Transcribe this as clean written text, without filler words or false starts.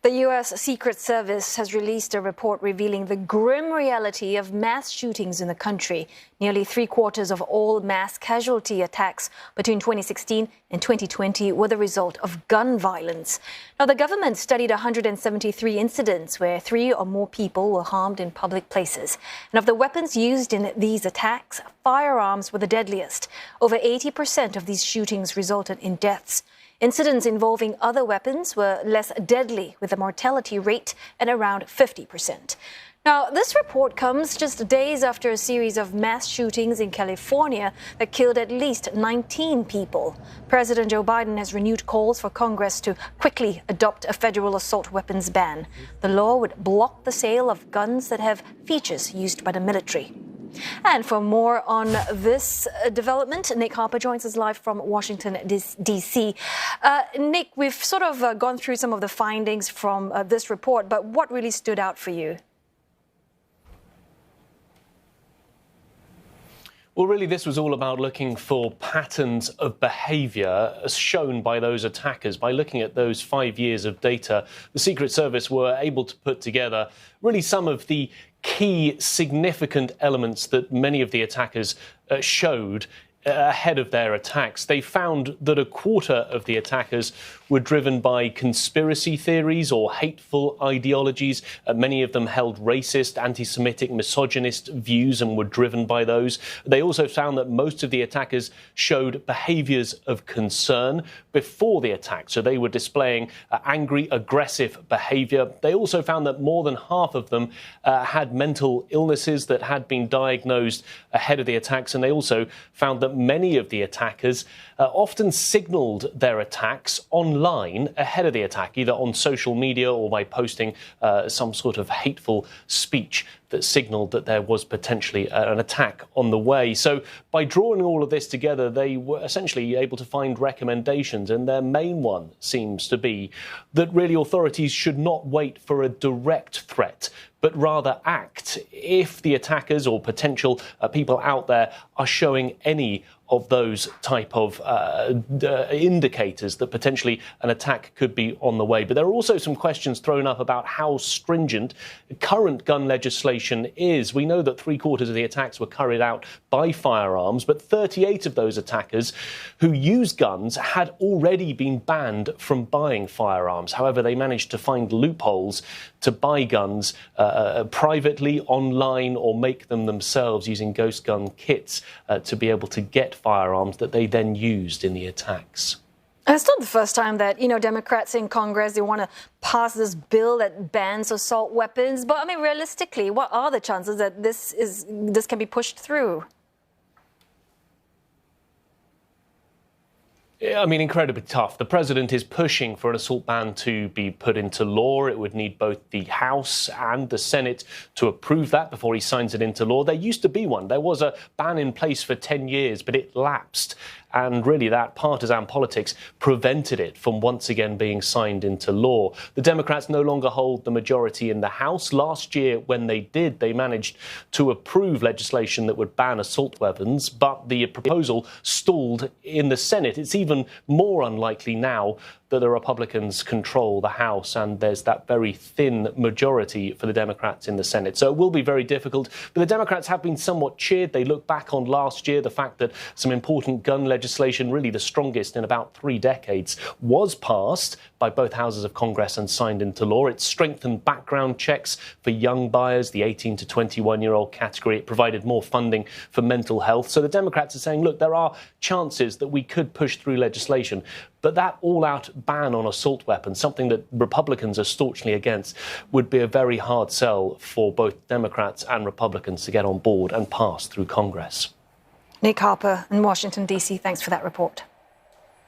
The U.S. Secret Service has released a report revealing the grim reality of mass shootings in the country. Nearly three-quarters of all mass casualty attacks between 2016 and 2020 were the result of gun violence. Now, the government studied 173 incidents where 3 or more people were harmed in public places. And of the weapons used in these attacks, firearms were the deadliest. Over 80% of these shootings resulted in deaths. Incidents involving other weapons were less deadly, with a mortality rate at around 50%. Now, this report comes just days after a series of mass shootings in California that killed at least 19 people. President Joe Biden has renewed calls for Congress to quickly adopt a federal assault weapons ban. The law would block the sale of guns that have features used by the military. And for more on this development, Nick Harper joins us live from Washington, D.C. Nick, we've sort of gone through some of the findings from this report, but what really stood out for you? Well, really, this was all about looking for patterns of behaviour as shown by those attackers. By looking at those 5 years of data, the Secret Service were able to put together really some of the key significant elements that many of the attackers showed ahead of their attacks. They found that a quarter of the attackers were driven by conspiracy theories or hateful ideologies. Many of them held racist, anti-Semitic, misogynist views and were driven by those. They also found that most of the attackers showed behaviours of concern before the attack. So they were displaying angry, aggressive behaviour. They also found that more than half of them had mental illnesses that had been diagnosed ahead of the attacks. And they also found that many of the attackers often signalled their attacks online ahead of the attack, either on social media or by posting some sort of hateful speech that signalled that there was potentially an attack on the way. So by drawing all of this together, they were essentially able to find recommendations, and their main one seems to be that really authorities should not wait for a direct threat, but rather act if the attackers or potential people out there are showing any of those type of indicators that potentially an attack could be on the way. But there are also some questions thrown up about how stringent current gun legislation is. We know that 3/4 of the attacks were carried out by firearms, but 38 of those attackers who used guns had already been banned from buying firearms. However, they managed to find loopholes to buy guns privately, online, or make them themselves using ghost gun kits to be able to get firearms that they then used in the attacks. And it's not the first time that, Democrats in Congress, they want to pass this bill that bans assault weapons. But, realistically, what are the chances that this can be pushed through? Incredibly tough. The president is pushing for an assault ban to be put into law. It would need both the House and the Senate to approve that before he signs it into law. There used to be one. There was a ban in place for 10 years, but it lapsed. And really, that partisan politics prevented it from once again being signed into law. The Democrats no longer hold the majority in the House. Last year, when they did, they managed to approve legislation that would ban assault weapons, but the proposal stalled in the Senate. It's even more unlikely now that the Republicans control the House, and there's that very thin majority for the Democrats in the Senate. So it will be very difficult. But the Democrats have been somewhat cheered. They look back on last year, the fact that some important gun legislation, really the strongest in about 3 decades, was passed by both houses of Congress and signed into law. It strengthened background checks for young buyers, the 18 to 21-year-old category. It provided more funding for mental health. So the Democrats are saying, look, there are chances that we could push through legislation. But that all-out ban on assault weapons, something that Republicans are staunchly against, would be a very hard sell for both Democrats and Republicans to get on board and pass through Congress. Nick Harper in Washington, D.C., thanks for that report.